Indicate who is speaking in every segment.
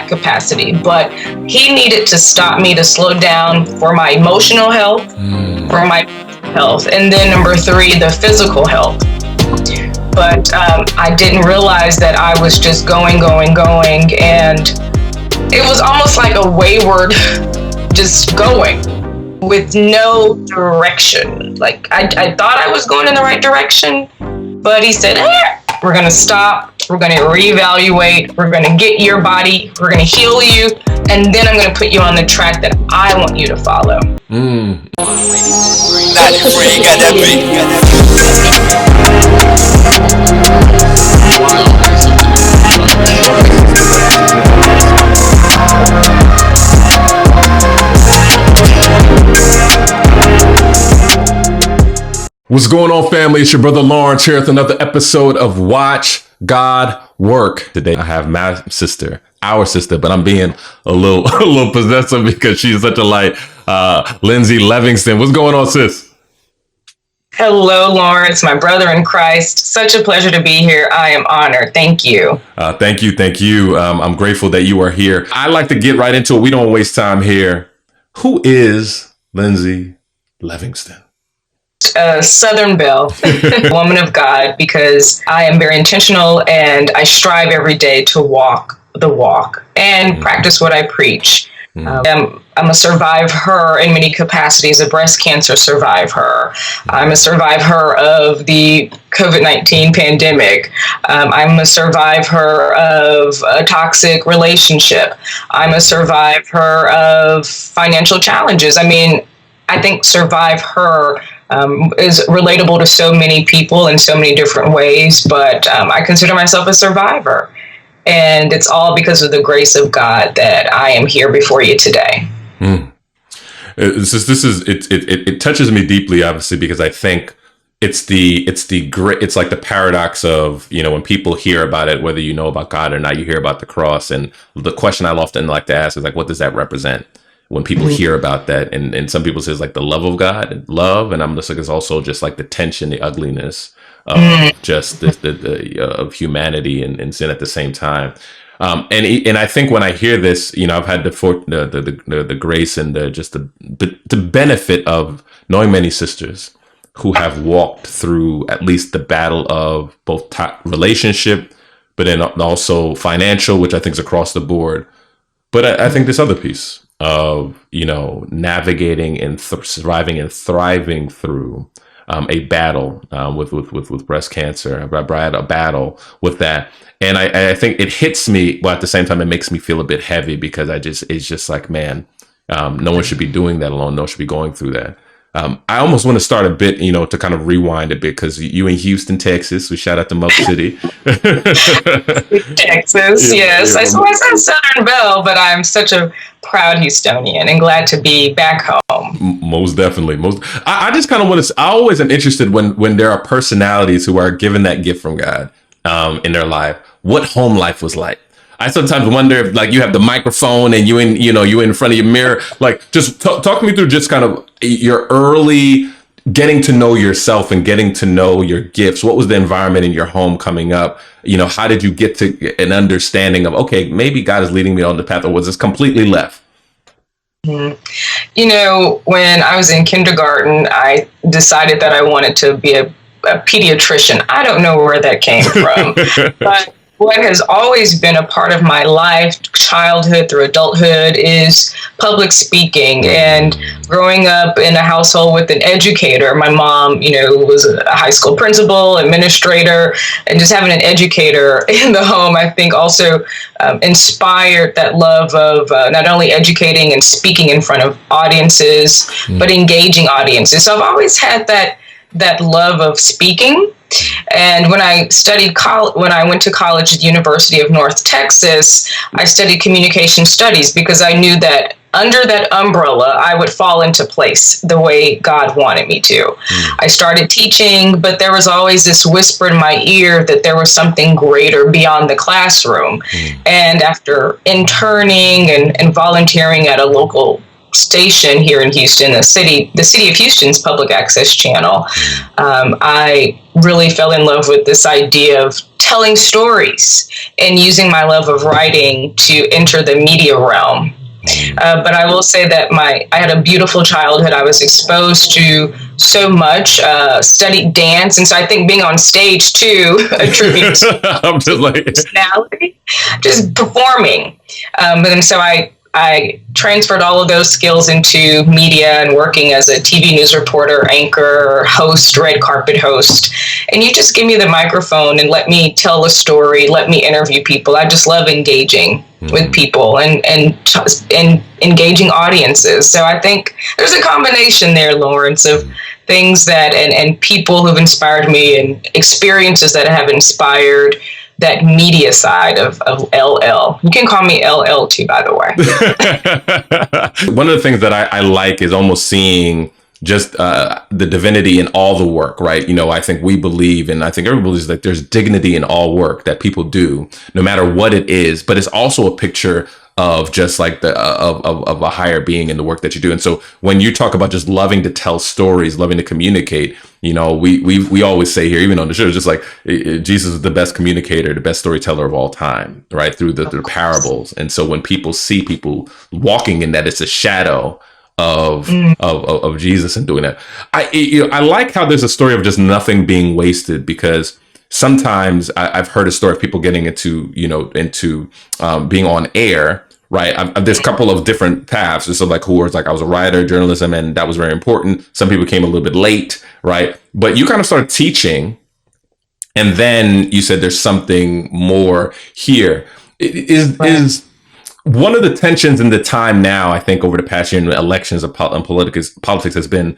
Speaker 1: capacity, but he needed to stop me to slow down for my emotional health, for my health, and then number 3, the physical health. But I didn't realize that I was just going, and it was almost like a wayward, just going with no direction. Like I thought I was going in the right direction, but he said, we're going to stop, we're going to reevaluate, we're going to get your body, we're going to heal you, and then I'm going to put you on the track that I want you to follow.
Speaker 2: What's going on, family? It's your brother Lawrence here with another episode of Watch God Work. Today I have my sister, our sister, but I'm being a little possessive because she's such a light, Lyndsay Levingston. What's going on, sis?
Speaker 1: Hello, Lawrence, my brother in Christ. Such a pleasure to be here. I am honored. Thank you.
Speaker 2: Thank you. I'm grateful that you are here. I like to get right into it. We don't waste time here. Who is Lyndsay Levingston?
Speaker 1: Southern Belle, woman of God, because I am very intentional and I strive every day to walk the walk and practice what I preach. I'm a surviveher in many capacities, a breast cancer surviveher. I'm a surviveher of the COVID-19 pandemic. I'm a surviveher of a toxic relationship. I'm a surviveher of financial challenges. I mean, I think surviveher is relatable to so many people in so many different ways, but I consider myself a survivor. And it's all because of the grace of God that I am here before you today.
Speaker 2: It touches me deeply, obviously, because I think it's like the paradox of, when people hear about it, whether you know about God or not, you hear about the cross. And the question I often like to ask is like, what does that represent? When people hear about that, and some people say it's like the love of God, and I'm just like, it's also just like the tension, the ugliness of just of humanity and sin at the same time. And I think when I hear this, I've had the grace and the benefit of knowing many sisters who have walked through at least the battle of both relationship, but then also financial, which I think is across the board. But I think this other piece of, navigating and surviving and thriving through a battle with breast cancer. I had a battle with that. And I think it hits me, but at the same time, it makes me feel a bit heavy because it's just like, man, no one should be doing that alone. No one should be going through that. I almost want to start a bit, to kind of rewind a bit, because you in Houston, Texas, we shout out to Mup City.
Speaker 1: Texas, yes. I said Southern Belle, but I'm such a proud Houstonian and glad to be back home.
Speaker 2: Most definitely. I just kind of want to, I always am interested when there are personalities who are given that gift from God in their life, what home life was like. I sometimes wonder if, like, you have the microphone and you in front of your mirror, like, just talk me through just kind of your early getting to know yourself and getting to know your gifts. What was the environment in your home coming up? How did you get to an understanding of, okay, maybe God is leading me on the path, or was this completely left?
Speaker 1: When I was in kindergarten, I decided that I wanted to be a pediatrician. I don't know where that came from, but what has always been a part of my life, childhood through adulthood, is public speaking. And growing up in a household with an educator, my mom, was a high school principal, administrator, and just having an educator in the home, I think also inspired that love of not only educating and speaking in front of audiences, but engaging audiences. So I've always had that love of speaking. And when I went to college at the University of North Texas, I studied communication studies because I knew that under that umbrella, I would fall into place the way God wanted me to. I started teaching, but there was always this whisper in my ear that there was something greater beyond the classroom. And after interning and volunteering at a local station here in Houston, the city of Houston's public access channel, I really fell in love with this idea of telling stories and using my love of writing to enter the media realm. But I will say that I had a beautiful childhood. I was exposed to so much, studied dance. And so I think being on stage too attributes personality, just performing. And so I transferred all of those skills into media and working as a TV news reporter, anchor, host, red carpet host. And you just give me the microphone and let me tell a story, let me interview people. I just love engaging with people and engaging audiences. So I think there's a combination there, Lawrence, of things that and people who've inspired me and experiences that have inspired that media side of LL. You can call me LL too, by the way.
Speaker 2: One of the things that I like is almost seeing just the divinity in all the work, right? You know, I think we believe, and I think everybody believes, that there's dignity in all work that people do, no matter what it is. But it's also a picture of just like of a higher being in the work that you do. And so when you talk about just loving to tell stories, loving to communicate, you know, we always say here, even on the show, it's just like Jesus is the best communicator, the best storyteller of all time, right? Through the parables. And so when people see people walking in that, it's a shadow of Jesus and doing that. I like how there's a story of just nothing being wasted, because sometimes I've heard a story of people getting into being on air. Right. There's a couple of different paths. There's some like who was like, I was a writer, journalism, and that was very important. Some people came a little bit late. Right. But you kind of started teaching. And then you said there's something more here. Is one of the tensions in the time now, I think, over the past year in elections and politics has been,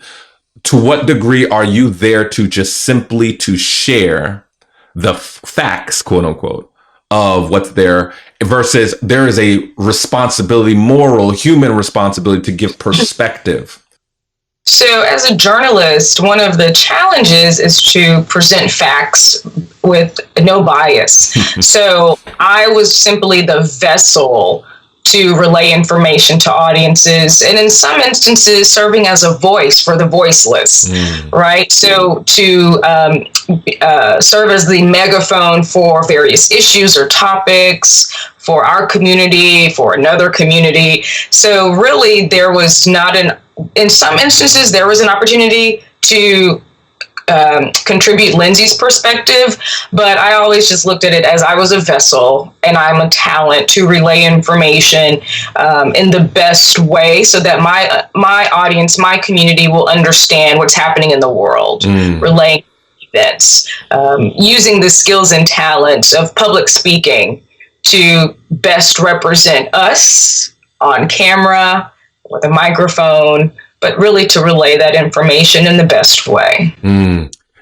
Speaker 2: to what degree are you there to just simply to share the facts, quote unquote, of what's there, versus there is a responsibility, moral, human responsibility to give perspective?
Speaker 1: So as a journalist, one of the challenges is to present facts with no bias. So I was simply the vessel to relay information to audiences, and in some instances serving as a voice for the voiceless, right? So to serve as the megaphone for various issues or topics for our community, for another community. So really there was in some instances, there was an opportunity to contribute Lyndsay's perspective, but I always just looked at it as I was a vessel and I'm a talent to relay information in the best way so that my audience, my community will understand what's happening in the world, relaying events, using the skills and talents of public speaking to best represent us on camera with a microphone, but really to relay that information in the best way.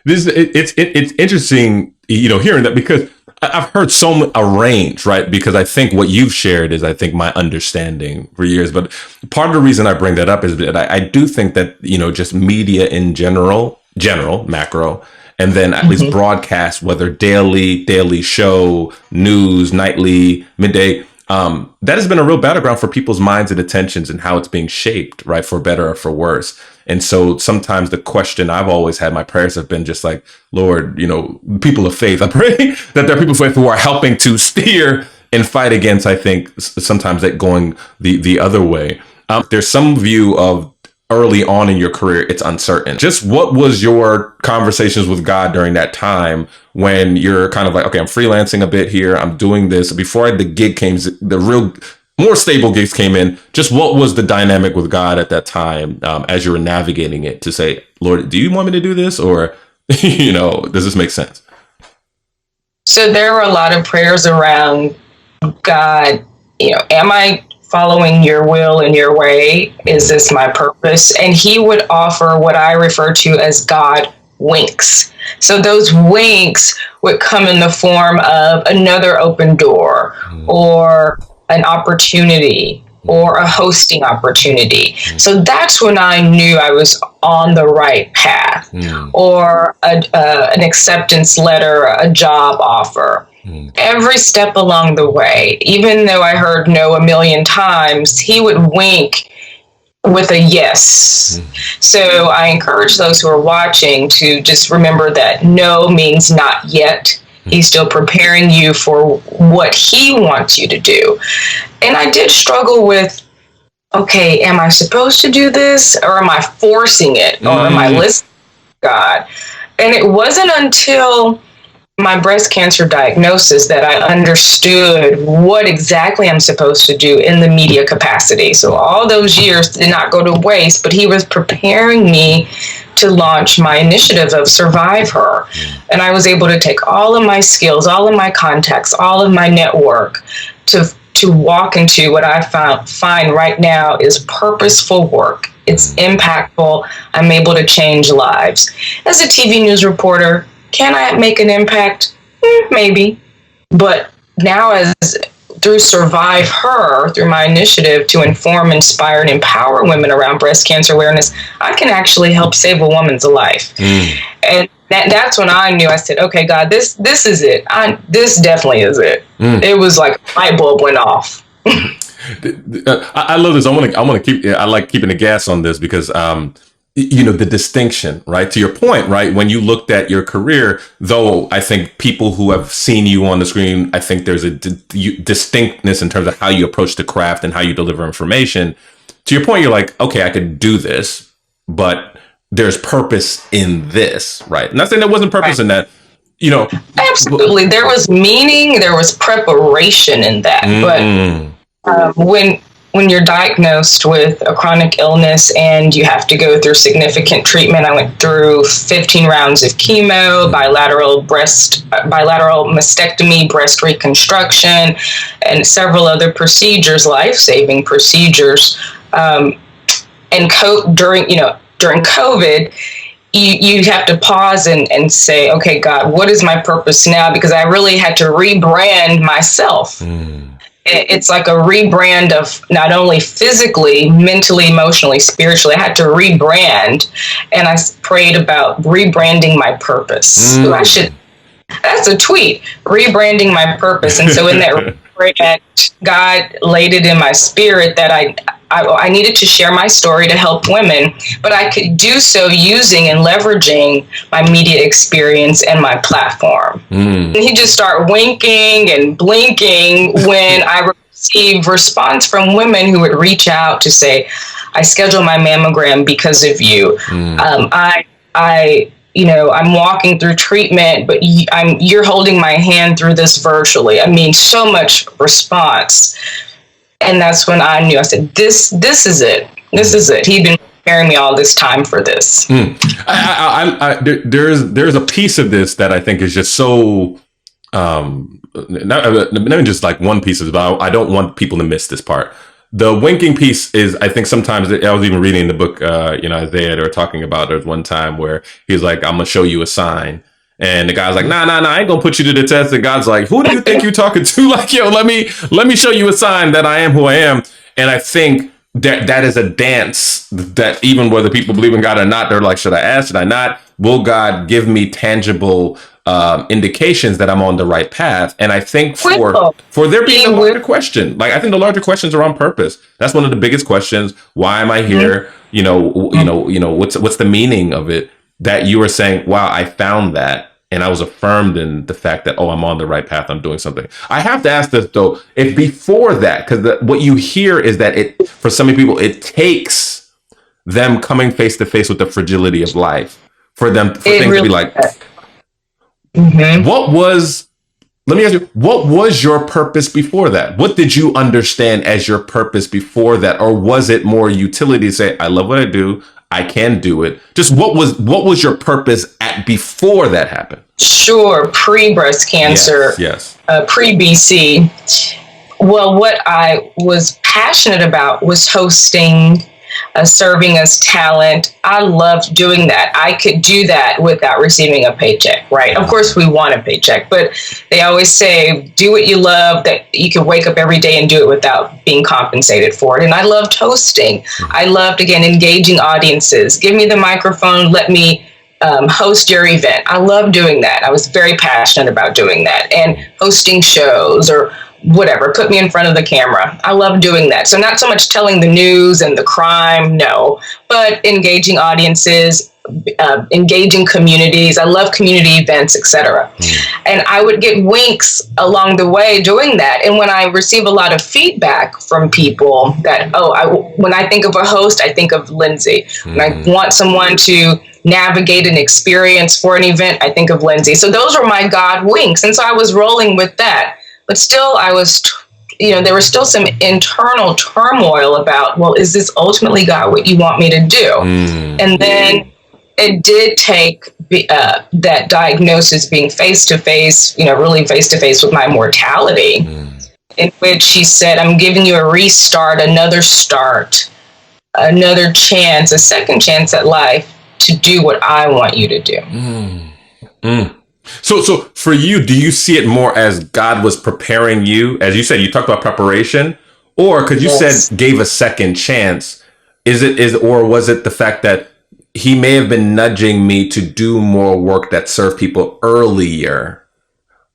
Speaker 1: It's
Speaker 2: interesting, hearing that, because I've heard a range, right? Because I think what you've shared is, I think, my understanding for years. But part of the reason I bring that up is that I do think that, just media in general, macro, and then at least broadcast, whether daily show, news, nightly, midday, that has been a real battleground for people's minds and attentions and how it's being shaped, right? For better or for worse. And so sometimes the question I've always had, my prayers have been just like, Lord, people of faith, I pray that there are people of faith who are helping to steer and fight against, I think, sometimes that going the other way. There's some view of early on in your career, it's uncertain. Just what was your conversations with God during that time when you're kind of like, okay, I'm freelancing a bit here, I'm doing this. Before the gig came, the real more stable gigs came in. Just what was the dynamic with God at that time as you were navigating it to say, Lord, do you want me to do this? Or, does this make sense?
Speaker 1: So there were a lot of prayers around God, am I following your will and your way? Is this my purpose? And he would offer what I refer to as God winks. So those winks would come in the form of another open door or an opportunity or a hosting opportunity. So that's when I knew I was on the right path, or an acceptance letter, a job offer. Every step along the way, even though I heard no a million times, he would wink with a yes. So I encourage those who are watching to just remember that no means not yet. He's still preparing you for what he wants you to do. And I did struggle with, okay, am I supposed to do this, or am I forcing it, or am I listening to God? And it wasn't until my breast cancer diagnosis that I understood what exactly I'm supposed to do in the media capacity. So all those years did not go to waste, but he was preparing me to launch my initiative of surviveher. And I was able to take all of my skills, all of my contacts, all of my network to walk into what I find right now is purposeful work. It's impactful. I'm able to change lives. As a TV news reporter, can I make an impact? Maybe. But now, as through surviveher, through my initiative to inform, inspire, and empower women around breast cancer awareness, I can actually help save a woman's life. And that's when I knew. I said, okay, God, this is it. This definitely is it. It was like a light bulb went off.
Speaker 2: I love this. I like keeping the gas on this because, the distinction, right? To your point, right? When you looked at your career, though, I think people who have seen you on the screen, I think there's a distinctness in terms of how you approach the craft and how you deliver information. To your point, you're like, okay, I could do this, but there's purpose in this, right? Not saying there wasn't purpose in that,
Speaker 1: Absolutely. There was meaning, there was preparation in that. But when you're diagnosed with a chronic illness and you have to go through significant treatment, I went through 15 rounds of chemo, bilateral mastectomy, breast reconstruction, and several other procedures, life-saving procedures. And during COVID, you have to pause and say, okay, God, what is my purpose now? Because I really had to rebrand myself. It's like a rebrand of not only physically, mentally, emotionally, spiritually. I had to rebrand, and I prayed about rebranding my purpose. So that's a tweet, rebranding my purpose. And so in that rebrand, God laid it in my spirit that I needed to share my story to help women, but I could do so using and leveraging my media experience and my platform. And he just started winking and blinking when I received response from women who would reach out to say, I scheduled my mammogram because of you. I'm walking through treatment, but you're holding my hand through this virtually. I mean, so much response. And that's when I knew. I said, this is it. This is it. He'd been preparing me all this time for this. There's
Speaker 2: a piece of this that I think is just so, not even just like one piece of it, but I don't want people to miss this part. The winking piece is, I think sometimes, I was even reading the book, Isaiah, they were talking about, there's one time where he's like, I'm going to show you a sign. And the guy's like, nah, I ain't gonna put you to the test. And God's like, who do you think you're talking to? Like, yo, let me show you a sign that I am who I am. And I think that is a dance that even whether people believe in God or not, they're like, should I ask? Should I not? Will God give me tangible indications that I'm on the right path? And I think for there being a larger question, like I think the larger questions are on purpose. That's one of the biggest questions. Why am I here? What's the meaning of it? That you were saying, wow, I found that. And I was affirmed in the fact that, I'm on the right path. I'm doing something. I have to ask this, though, if before that, because what you hear is that for so many people, it takes them coming face to face with the fragility of life for things to be like, let me ask you, what was your purpose before that? What did you understand as your purpose before that? Or was it more utility to say, I love what I do. I can do it. Just what was your purpose before that happened? Sure.
Speaker 1: Pre-breast cancer.
Speaker 2: Yes.
Speaker 1: Pre-BC. Well, what I was passionate about was hosting, serving as talent. I loved doing that. I could do that without receiving a paycheck, right? Of course, we want a paycheck, but they always say, do what you love, that you can wake up every day and do it without being compensated for it. And I loved hosting. I loved, again, engaging audiences. Give me the microphone, let me host your event. I love doing that. I was very passionate about doing that and hosting shows or whatever, put me in front of the camera. I love doing that. So not so much telling the news and the crime, no, but engaging audiences, engaging communities. I love community events, etc. And I would get winks along the way doing that. And when I receive a lot of feedback from people that, when I think of a host, I think of Lyndsay. When I want someone to navigate an experience for an event, I think of Lyndsay. So those were my God winks. And so I was rolling with that. But still, I was, there was still some internal turmoil about, well, is this ultimately, God, what you want me to do? And then it did take that diagnosis being face-to-face, really face-to-face with my mortality, in which she said, I'm giving you a restart, another start, another chance, a second chance at life to do what I want you to do.
Speaker 2: So for you, do you see it more as God was preparing you? As you said, you talked about preparation, or because you said gave a second chance, or was it the fact that he may have been nudging me to do more work that served people earlier?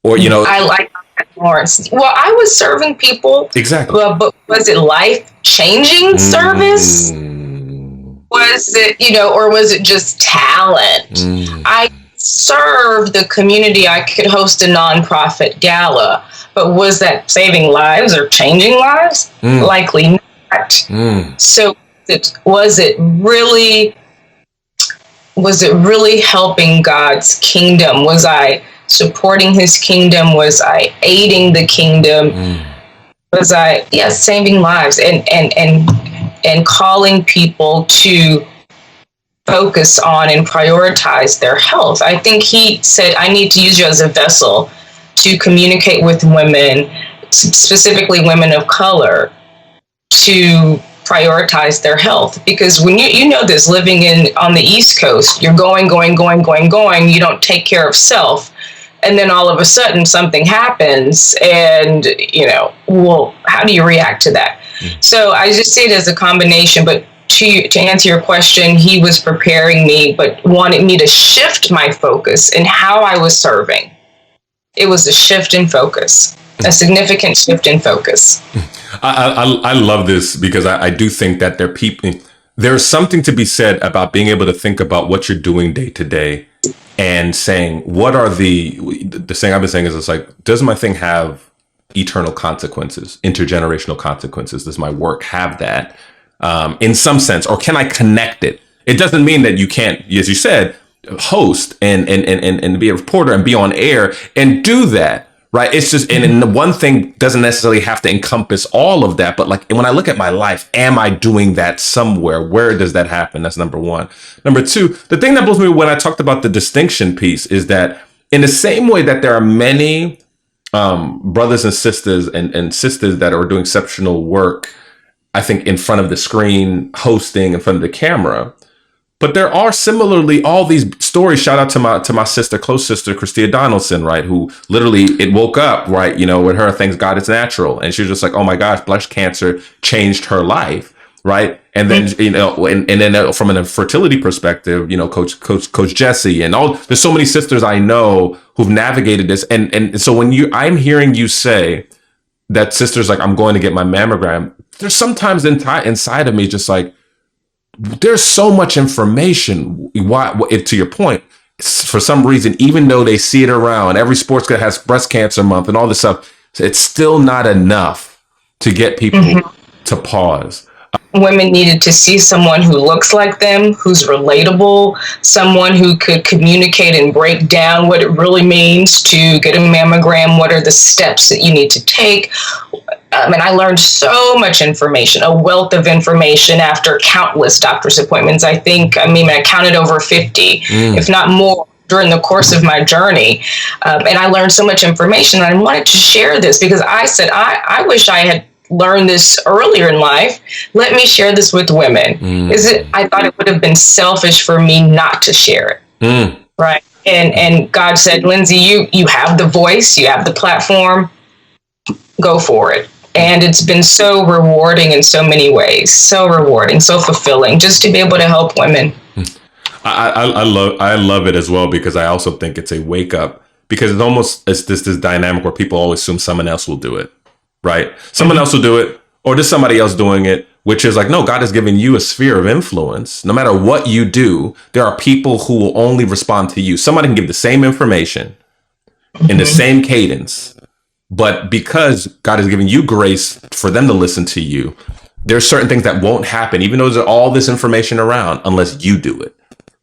Speaker 2: Or,
Speaker 1: I like that more. Well, I was serving people.
Speaker 2: Exactly.
Speaker 1: But was it life-changing service? Was it, or was it just talent? I served the community. I could host a nonprofit gala, but was that saving lives or changing lives? Likely not. So was it really helping God's kingdom? Was I supporting his kingdom? Was I aiding the kingdom? Was I, saving lives and calling people to focus on and prioritize their health? I think he said, I need to use you as a vessel to communicate with women, specifically women of color, to prioritize their health. Because when you know this, living on the East Coast, you're going, you don't take care of self. And then all of a sudden something happens and, well, how do you react to that? So I just see it as a combination, but to answer your question, he was preparing me, but wanted me to shift my focus in how I was serving. It was a shift in focus, a significant shift in focus.
Speaker 2: I love this because I do think that there's something to be said about being able to think about what you're doing day to day and saying, what are the thing I've been saying is, it's like, does my thing have eternal consequences, intergenerational consequences? Does my work have that? In some sense, or can I connect it? It doesn't mean that you can't, as you said, host and be a reporter and be on air and do that, right? It's just, and the one thing doesn't necessarily have to encompass all of that. But like, when I look at my life, am I doing that somewhere? Where does that happen? That's number one. Number two, the thing that blows me when I talked about the distinction piece is that in the same way that there are many brothers and sisters and sisters that are doing exceptional work, I think, in front of the screen, hosting in front of the camera. But there are similarly all these stories. Shout out to my sister, close sister, Christia Donaldson, right? Who literally, it woke up, right? With her, thanks God it's natural. And she was just like, oh my gosh, breast cancer changed her life, right? And then, and then from a fertility perspective, Coach Jesse and there's so many sisters I know who've navigated this. And so I'm hearing you say that sisters, like, I'm going to get my mammogram, there's sometimes inside of me just like, there's so much information. Why, to your point, for some reason, even though they see it around, every sports guy has breast cancer month and all this stuff, it's still not enough to get people to pause.
Speaker 1: Women needed to see someone who looks like them, who's relatable, someone who could communicate and break down what it really means to get a mammogram, what are the steps that you need to take. And I learned so much information, a wealth of information after countless doctor's appointments. I counted over 50, if not more, during the course of my journey. And I learned so much information. And I wanted to share this because I said, I wish I had learned this earlier in life. Let me share this with women. I thought it would have been selfish for me not to share it. Right. And God said, Lyndsay, you have the voice, you have the platform, go for it. And it's been so rewarding in so many ways, so rewarding, so fulfilling, just to be able to help women.
Speaker 2: I love it as well, because I also think it's a wake up, because it's this dynamic where people always assume someone else will do it. right? Someone else will do it, or just somebody else doing it, which is like, no, God has given you a sphere of influence. No matter what you do, there are people who will only respond to you. Somebody can give the same information in the same cadence, but because God has given you grace for them to listen to you, there's certain things that won't happen, even though there's all this information around, unless you do it.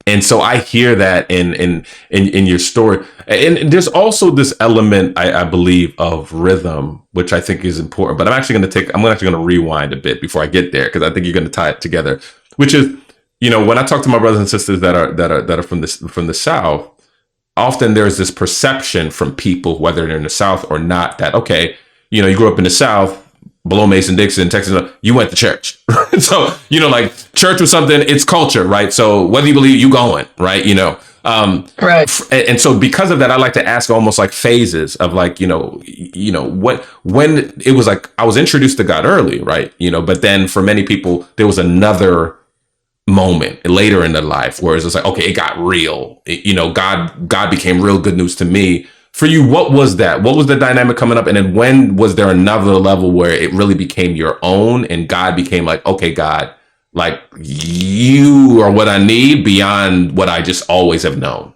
Speaker 2: And so I hear that in your story. And there's also this element, I believe, of rhythm, which I think is important. But I'm actually going to rewind a bit before I get there, because I think you're going to tie it together. Which is, when I talk to my brothers and sisters that are from the South, often there's this perception from people, whether they're in the South or not, that, okay, you grew up in the South, below Mason-Dixon, Texas, you went to church. So, like church was something, it's culture, right? So whether you believe, you going, right?
Speaker 1: Right.
Speaker 2: And so because of that, I like to ask almost like phases of like, when it was like, I was introduced to God early, right? But then for many people, there was another moment later in their life where it's just like, okay, it got real. God became real good news to me. For you, what was that? What was the dynamic coming up? And then when was there another level where it really became your own and God became like, okay, God, like you are what I need beyond what I just always have known?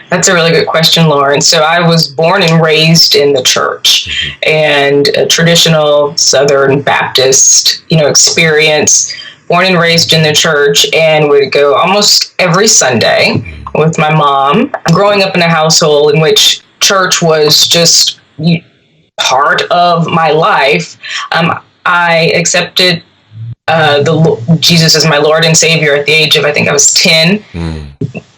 Speaker 1: That's a really good question, Lauren. So I was born and raised in the church, and a traditional Southern Baptist, experience. Born and raised in the church, and would go almost every Sunday with my mom. Growing up in a household in which church was just part of my life, I accepted Jesus as my Lord and Savior at the age of, I think I was 10,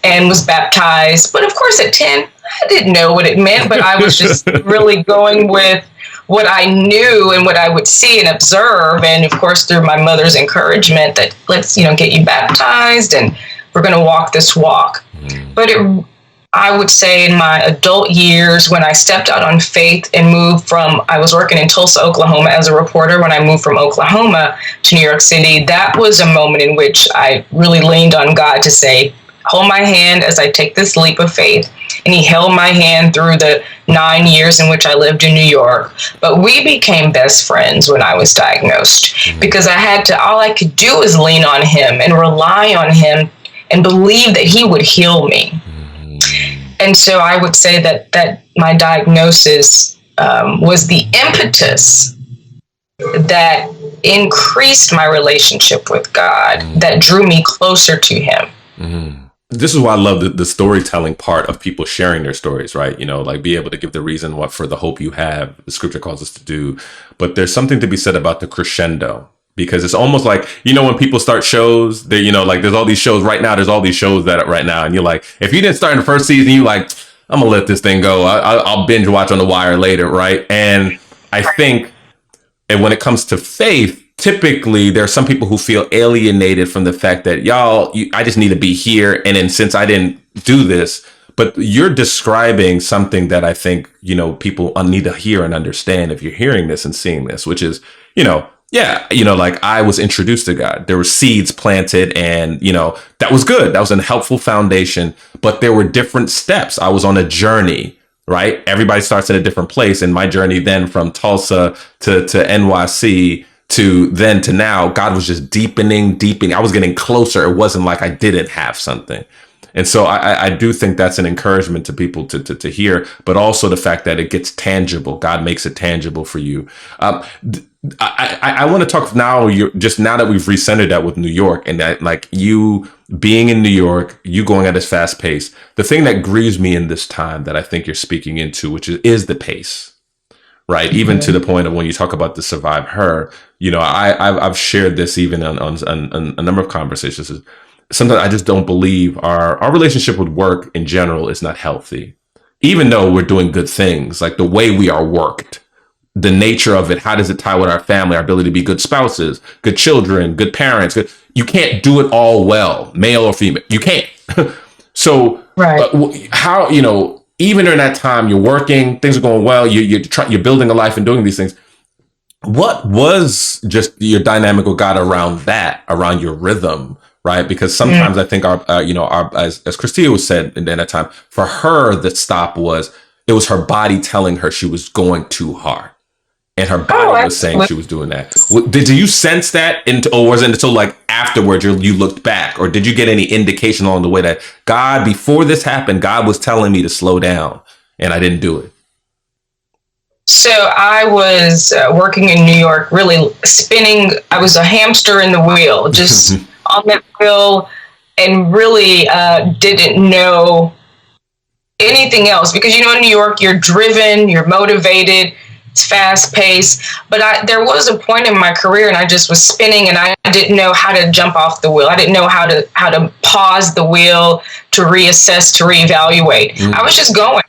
Speaker 1: and was baptized. But of course at 10, I didn't know what it meant, but I was just really going with what I knew and what I would see and observe. And of course, through my mother's encouragement that let's, get you baptized and we're going to walk this walk. But I would say in my adult years, when I stepped out on faith and moved I was working in Tulsa, Oklahoma as a reporter. When I moved from Oklahoma to New York City, that was a moment in which I really leaned on God to say, hold my hand as I take this leap of faith. And he held my hand through the 9 years in which I lived in New York. But we became best friends when I was diagnosed, because all I could do is lean on him and rely on him and believe that he would heal me. And so I would say that my diagnosis was the impetus that increased my relationship with God, that drew me closer to him.
Speaker 2: This is why I love the storytelling part of people sharing their stories, right? Like be able to give the reason for the hope you have, the scripture calls us to do. But there's something to be said about the crescendo, because it's almost like, when people start shows, they, like there's all these shows right now, and you're like, if you didn't start in the first season, you like, I'm gonna let this thing go. I'll binge watch on The Wire later, right? And I think, and when it comes to faith, typically there are some people who feel alienated from the fact that I just need to be here. And then since I didn't do this, but you're describing something that I think, people need to hear and understand if you're hearing this and seeing this, which is, like I was introduced to God. There were seeds planted and, that was good. That was a helpful foundation, but there were different steps. I was on a journey, right? Everybody starts at a different place. And my journey then from Tulsa to NYC to now, God was just deepening. I was getting closer. It wasn't like I didn't have something. And so I do think that's an encouragement to people to hear, but also the fact that it gets tangible. God makes it tangible for you. I want to talk now, now that we've recentered that with New York, and that like you being in New York, you going at this fast pace. The thing that grieves me in this time that I think you're speaking into, which is the pace. Right. Even to the point of when you talk about the surviveher, I've shared this even on a number of conversations. Sometimes I just don't believe our relationship with work in general is not healthy, even though we're doing good things, like the way we are worked, the nature of it. How does it tie with our family, our ability to be good spouses, good children, good parents? You can't do it all well, male or female. You can't. So right. How, even during that time, you're working, things are going well, you're building a life and doing these things. What was just your dynamic with God around your rhythm, right? Because sometimes I think as Christina was said in that time, for her, the stop was, it was her body telling her she was going too hard. And her body was saying she was doing that. Did you sense that, or was it until like afterwards you looked back, or did you get any indication along the way that God, before this happened, God was telling me to slow down, and I didn't do it?
Speaker 1: So I was working in New York, really spinning. I was a hamster in the wheel, just on that wheel, and really didn't know anything else. Because, you know, in New York, you're driven, you're motivated, it's fast paced. But there was a point in my career, and I just was spinning, and I didn't know how to jump off the wheel. I didn't know how to pause the wheel, to reassess, to reevaluate. I was just going.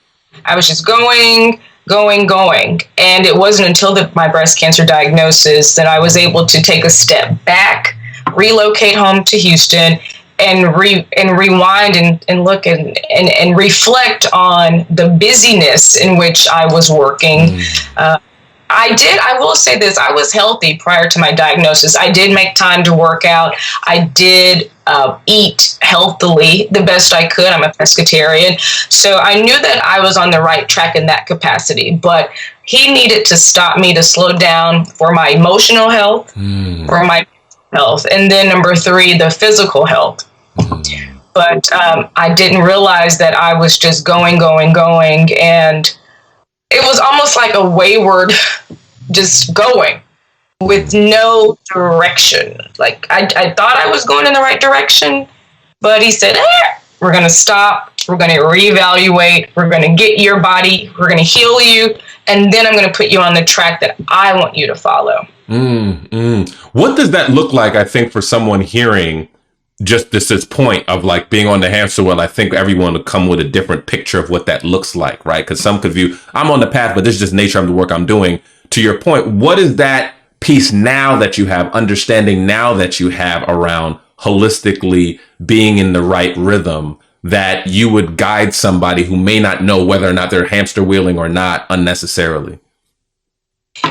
Speaker 1: And it wasn't until my breast cancer diagnosis that I was able to take a step back, relocate home to Houston, and rewind and look and reflect on the busyness in which I was working. I will say this, I was healthy prior to my diagnosis. I did make time to work out. I did eat healthily the best I could. I'm a pescatarian. So I knew that I was on the right track in that capacity, but he needed to stop me, to slow down for my emotional health, for my health, and then number 3, the physical health. But I didn't realize that I was just going, and it was almost like a wayward, just going with no direction. Like I thought I was going in the right direction, but he said, we're going to stop. We're going to reevaluate. We're going to get your body. We're going to heal you. And then I'm going to put you on the track that I want you to follow.
Speaker 2: What does that look like, I think, for someone hearing just this point of like being on the hamster wheel? I think everyone would come with a different picture of what that looks like, right? Because some could view, I'm on the path, but this is just nature of the work I'm doing. To your point, what is that piece now that you have, understanding now that you have around holistically being in the right rhythm, that you would guide somebody who may not know whether or not they're hamster wheeling or not unnecessarily?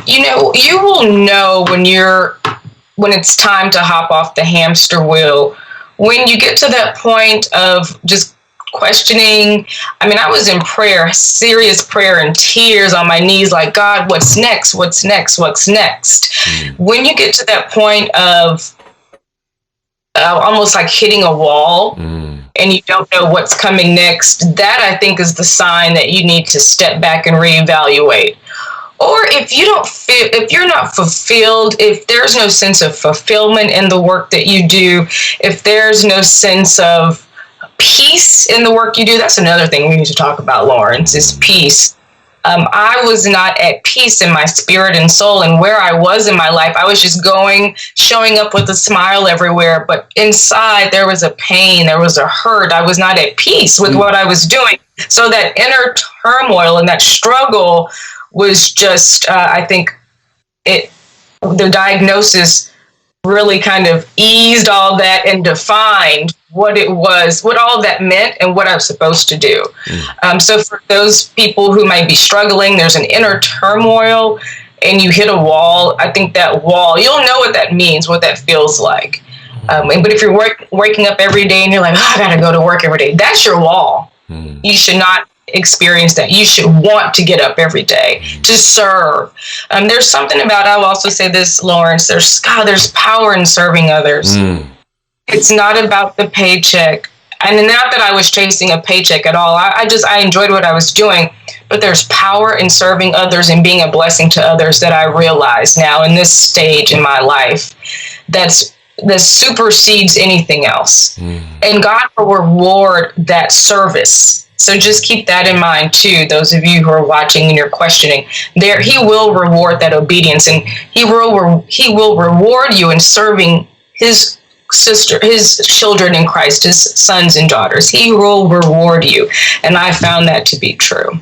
Speaker 1: You know, you will know when it's time to hop off the hamster wheel, when you get to that point of just questioning. I mean, I was in prayer, serious prayer, and tears on my knees, like, God, what's next? What's next? What's next? When you get to that point of almost like hitting a wall and you don't know what's coming next, that I think is the sign that you need to step back and reevaluate. Or if you're not fulfilled, if there's no sense of fulfillment in the work that you do, if there's no sense of peace in the work you do, that's another thing we need to talk about, Lawrence, is peace. I was not at peace in my spirit and soul, and where I was in my life, I was just showing up with a smile everywhere, but inside there was a pain, there was a hurt. I was not at peace with what I was doing. So that inner turmoil and that struggle was just, I think the diagnosis really kind of eased all that and defined what it was, what all that meant, and what I was supposed to do. So for those people who might be struggling, there's an inner turmoil and you hit a wall. I think that wall, you'll know what that means, what that feels like. But if you're waking up every day and you're like, I gotta go to work every day, that's your wall. You should not experience that. You should want to get up every day to serve. There's something about, I will also say this, Lawrence, there's power in serving others. It's not about the paycheck. And not that I was chasing a paycheck at all. I enjoyed what I was doing, but there's power in serving others and being a blessing to others that I realize now in this stage in my life that supersedes anything else. And God will reward that service. So just keep that in mind too, those of you who are watching and you're questioning. He will reward that obedience, and he will reward you in serving his children in Christ, his sons and daughters. He will reward you, and I found that to be true.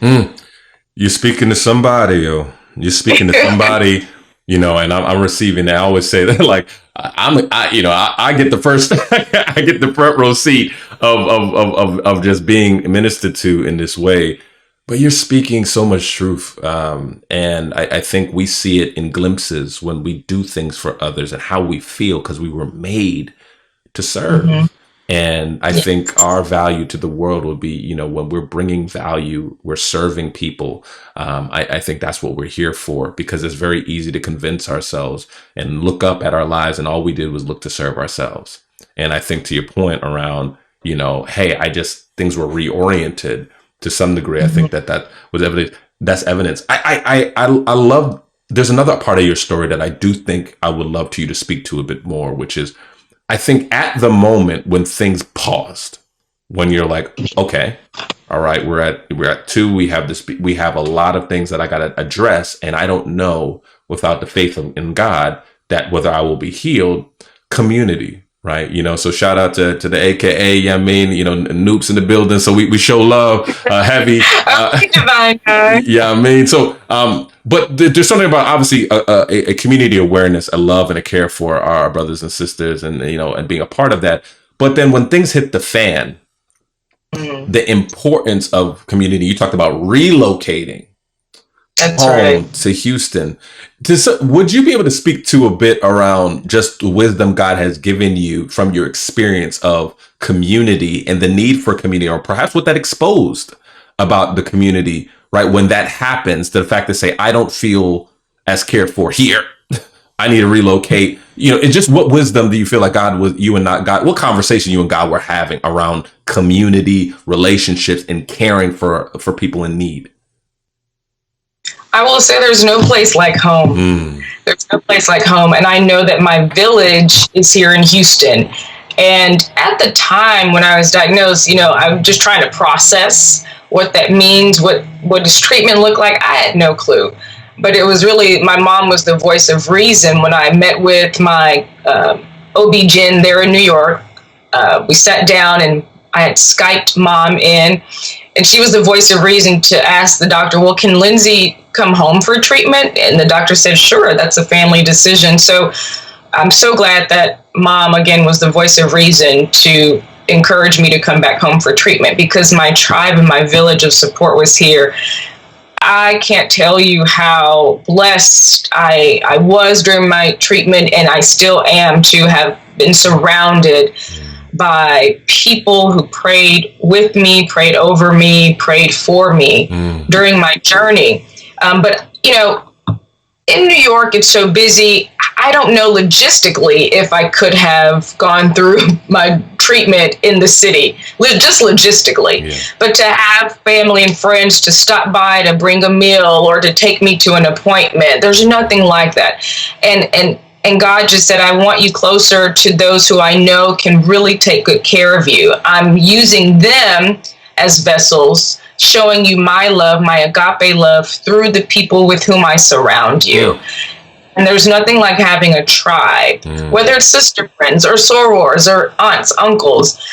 Speaker 2: You're speaking to somebody, yo. You're speaking to somebody. You know, and I'm receiving that. I always say that, like, I get the first, I get the front row seat of just being ministered to in this way. But you're speaking so much truth. And I think we see it in glimpses when we do things for others and how we feel, because we were made to serve. And I think our value to the world would be, you know, when we're bringing value, we're serving people. I think that's what we're here for, because it's very easy to convince ourselves and look up at our lives, and all we did was look to serve ourselves. And I think to your point around, you know, hey, things were reoriented to some degree. I think that was evidence. That's evidence. I love, there's another part of your story that I do think I would love you to speak to a bit more, which is, I think at the moment when things paused, when you're like, okay, all right, we're at 2, we have a lot of things that I got to address, and I don't know without the faith in God that whether I will be healed. Community, right? You know, so shout out to the AKA, yeah, I mean, you know, Noops in the building. So we show love, heavy. Yeah, I mean, so, but there's something about obviously a community awareness, a love and a care for our brothers and sisters, and, you know, and being a part of that. But then when things hit the fan, the importance of community, you talked about relocating home to Houston. Would you be able to speak to a bit around just the wisdom God has given you from your experience of community and the need for community, or perhaps what that exposed about the community, right? When that happens, to the fact to say, I don't feel as cared for here. I need to relocate. You know, it's just, what wisdom do you feel like what conversation you and God were having around community, relationships, and caring for people in need?
Speaker 1: I will say there's no place like home. There's no place like home. And I know that my village is here in Houston. And at the time when I was diagnosed, you know, I'm just trying to process what that means. What does treatment look like? I had no clue. But it was really, my mom was the voice of reason. When I met with my OB-GYN there in New York, we sat down and I had Skyped mom in, and she was the voice of reason to ask the doctor, well, can Lyndsay come home for treatment? And the doctor said, sure, that's a family decision. So I'm so glad that mom, again, was the voice of reason to encourage me to come back home for treatment, because my tribe and my village of support was here. I can't tell you how blessed I was during my treatment, and I still am, to have been surrounded by people who prayed with me, prayed over me, prayed for me during my journey. But, you know, in New York, it's so busy. I don't know logistically if I could have gone through my treatment in the city, just logistically. Yeah. But to have family and friends to stop by to bring a meal or to take me to an appointment, there's nothing like that. And God just said, I want you closer to those who I know can really take good care of you. I'm using them as vessels, showing you my love, my agape love, through the people with whom I surround you. Yeah. And there's nothing like having a tribe, whether it's sister friends or sorors or aunts, uncles.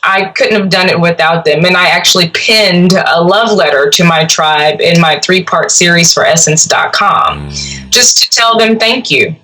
Speaker 1: I couldn't have done it without them. And I actually pinned a love letter to my tribe in my 3-part series for essence.com, just to tell them thank you.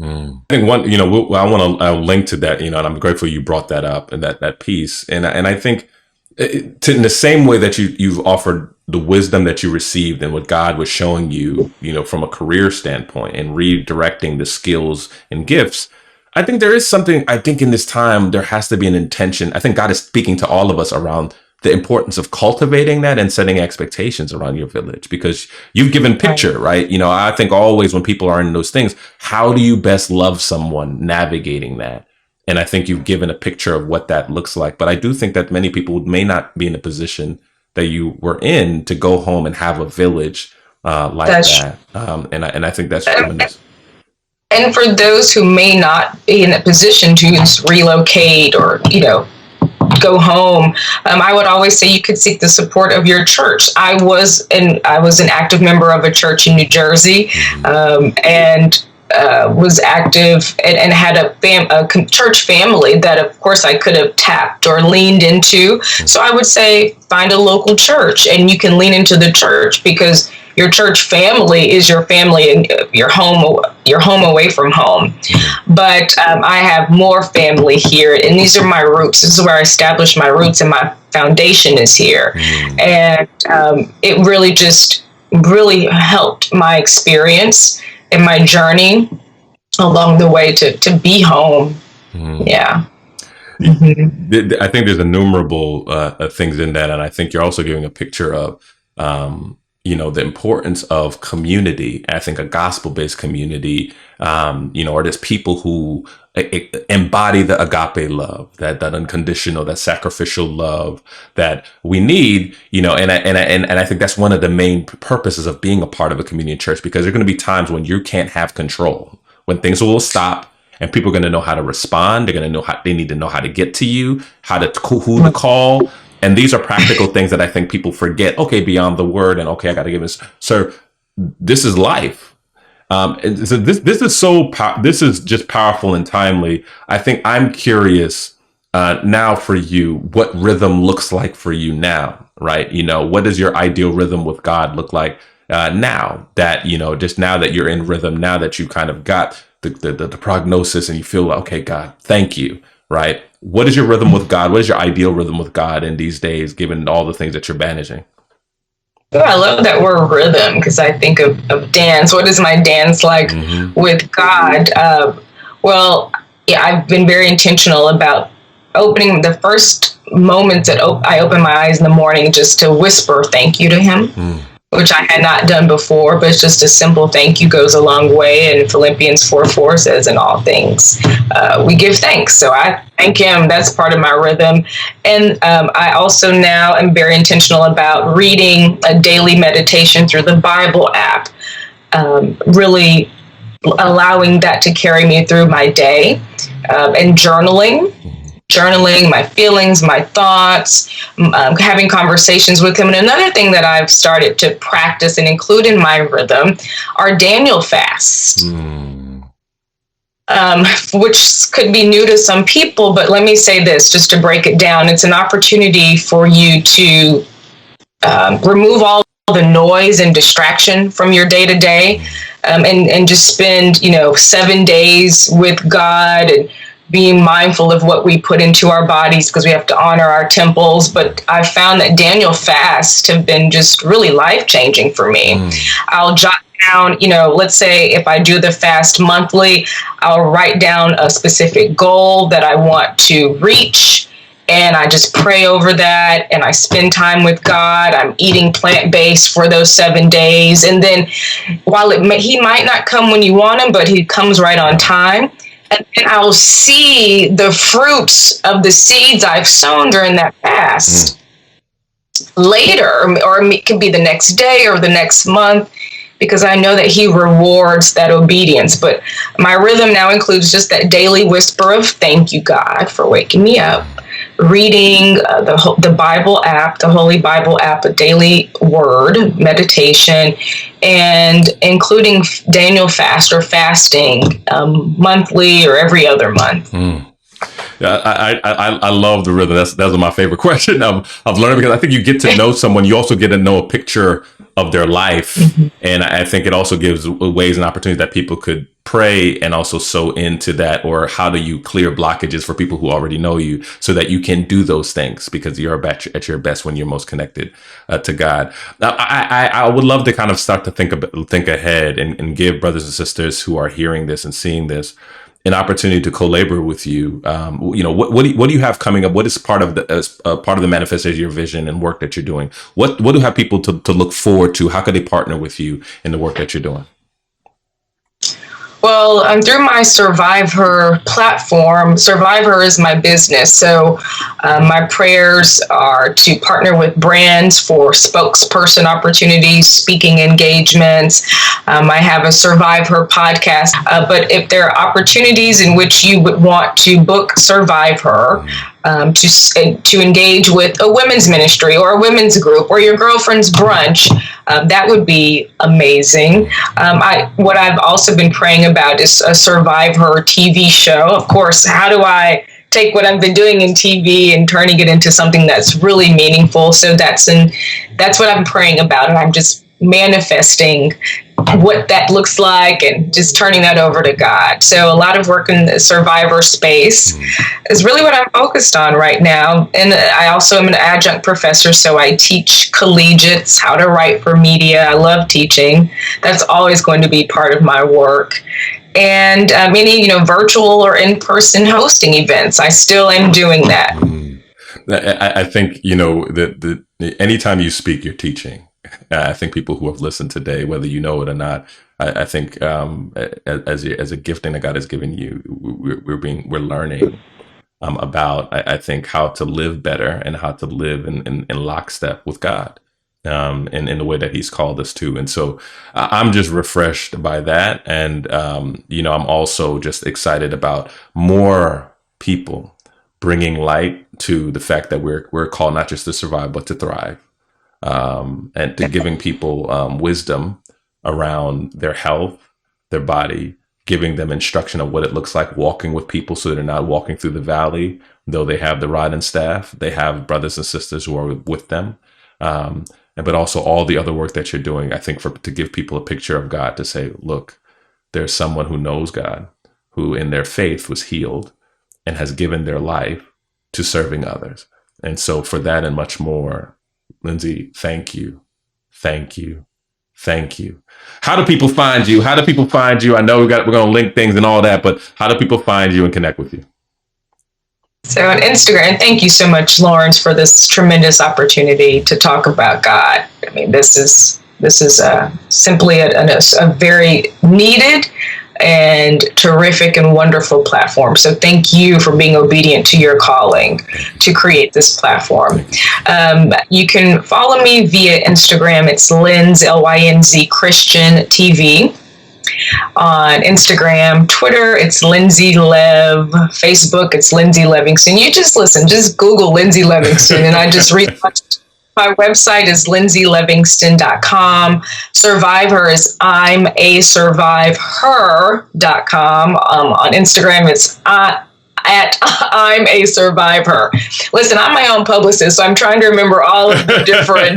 Speaker 2: I think one, you know, I want to link to that, you know, and I'm grateful you brought that up, and that piece. And I think in the same way that you've offered the wisdom that you received and what God was showing you, you know, from a career standpoint, and redirecting the skills and gifts, I think there is something, I think in this time, there has to be an intention. I think God is speaking to all of us around the importance of cultivating that and setting expectations around your village, because you've given picture, right? You know, I think always when people are in those things, how do you best love someone navigating that? And I think you've given a picture of what that looks like. But I do think that many people may not be in a position that you were in to go home and have a village like that. And I think that's tremendous.
Speaker 1: And for those who may not be in a position to relocate or, you know, go home, I would always say you could seek the support of your church. I was an active member of a church in New Jersey, and was active and had a church family that, of course, I could have tapped or leaned into. So I would say find a local church, and you can lean into the church, because your church family is your family and your home away from home. But I have more family here, and these are my roots. This is where I established my roots, and my foundation is here. And it really helped my experience and my journey along the way to be home. Yeah.
Speaker 2: I think there's innumerable things in that, and I think you're also giving a picture of, the importance of community. I think a gospel-based community, or there's people who embody the agape love, that unconditional, that sacrificial love that we need, and I think that's one of the main purposes of being a part of a community church, because there are going to be times when you can't have control, when things will stop. And people are going to know how to respond. They're going to know they need to know how to get to you, who to call. And these are practical things that I think people forget. Okay, beyond the word, and okay, I got to give this. Sir, this is life. And so this is just powerful and timely. I think I'm curious now for you, what rhythm looks like for you now, right? What does your ideal rhythm with God look like now that, just now that you're in rhythm, now that you kind of got the prognosis and you feel like, okay, God, thank you, right? What is your rhythm with God? What is your ideal rhythm with God in these days, given all the things that you're managing?
Speaker 1: Oh, I love that word rhythm, because I think of dance. What is my dance like with God? I've been very intentional about opening the first moments that I open my eyes in the morning just to whisper thank you to him. Which I had not done before, but it's just a simple thank you goes a long way. And Philippians 4:4 says, in all things, we give thanks. So I thank him. That's part of my rhythm. And I also now am very intentional about reading a daily meditation through the Bible app, really allowing that to carry me through my day, and journaling my feelings, my thoughts, having conversations with him. And another thing that I've started to practice and include in my rhythm are Daniel fasts, which could be new to some people. But let me say this, just to break it down, it's an opportunity for you to remove all the noise and distraction from your day to day, and just spend, 7 days with God, and being mindful of what we put into our bodies, because we have to honor our temples. But I've found that Daniel fasts have been just really life-changing for me. I'll jot down, let's say if I do the fast monthly, I'll write down a specific goal that I want to reach, and I just pray over that, and I spend time with God. I'm eating plant-based for those 7 days. And then while he might not come when you want him, but he comes right on time. And then I'll see the fruits of the seeds I've sown during that fast later, or it could be the next day or the next month, because I know that he rewards that obedience. But my rhythm now includes just that daily whisper of thank you, God, for waking me up, reading the Bible app, the Holy Bible app, a daily word meditation, and including Daniel fast or fasting monthly or every other month.
Speaker 2: Yeah, I love the rhythm. That's my favorite question. I've learned, because I think you get to know someone, you also get to know a picture of their life, and I think it also gives ways and opportunities that people could pray and also sow into that, or how do you clear blockages for people who already know you, so that you can do those things, because you're at your best when you're most connected to God. Now, I would love to kind of start to think ahead and give brothers and sisters who are hearing this and seeing this an opportunity to co-labor with you. What do you have coming up? What is part of the manifestation of your vision and work that you're doing? What do you have people to look forward to? How could they partner with you in the work that you're doing?
Speaker 1: Well, through my surviveher platform, surviveher is my business. So my prayers are to partner with brands for spokesperson opportunities, speaking engagements. I have a surviveher podcast. But if there are opportunities in which you would want to book surviveher, to engage with a women's ministry or a women's group or your girlfriend's brunch, that would be amazing. What I've also been praying about is a surviveher TV show. Of course, how do I take what I've been doing in TV and turning it into something that's really meaningful? So that's what I'm praying about, and I'm just manifesting what that looks like and just turning that over to God. So a lot of work in the survivor space is really what I'm focused on right now. And I also am an adjunct professor, so I teach collegiates how to write for media. I love teaching. That's always going to be part of my work. and any, virtual or in-person hosting events. I still am doing that.
Speaker 2: I think, that anytime you speak, you're teaching. I think people who have listened today, whether you know it or not, I think as a gifting that God has given you, we're learning about, I think, how to live better and how to live in lockstep with God, in the way that He's called us to. And so I'm just refreshed by that. And, I'm also just excited about more people bringing light to the fact that we're called not just to survive, but to thrive, and to giving people wisdom around their health, their body, giving them instruction of what it looks like walking with people so they're not walking through the valley. Though they have the rod and staff, they have brothers and sisters who are with them. But also all the other work that you're doing, I think, to give people a picture of God, to say, look, there's someone who knows God, who in their faith was healed and has given their life to serving others. And so for that and much more, Lyndsay, thank you. Thank you. Thank you. How do people find you? How do people find you? I know we're going to link things and all that, but how do people find you and connect with you?
Speaker 1: So on Instagram, thank you so much, Lawrence, for this tremendous opportunity to talk about God. I mean, this is simply a very needed and terrific and wonderful platform. So thank you for being obedient to your calling to create this platform. You can follow me via Instagram. It's Lynz, Lynz Christian TV. On Instagram, Twitter, it's Lyndsay Lev. Facebook, it's Lyndsay Levingston. You just Google Lyndsay Levingston, and I just relaunched. My website is lyndsaylevingston.com. Surviveher is imasurviveher.com. On Instagram, it's at I'm a surviveher. Listen, I'm my own publicist, so I'm trying to remember all of the different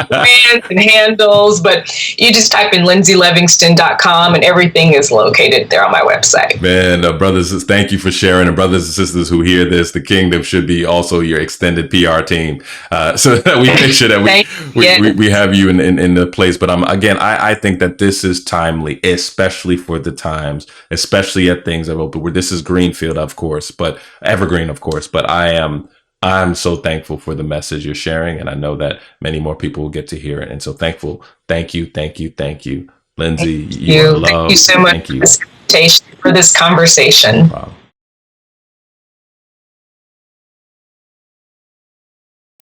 Speaker 1: brands and handles, but you just type in lyndsaylevingston.com and everything is located there on my website.
Speaker 2: Man, brothers, thank you for sharing. And brothers and sisters who hear this, the kingdom should be also your extended PR team, so that we make sure that we have you in the place. But I think that this is timely, especially for the times, especially at things that open, where this is greenfield, of course, but evergreen, of course. But I'm so thankful for the message you're sharing, and I know that many more people will get to hear it. And so thankful. Thank you, Lyndsay.
Speaker 1: Thank you so much for this conversation.
Speaker 2: Wow.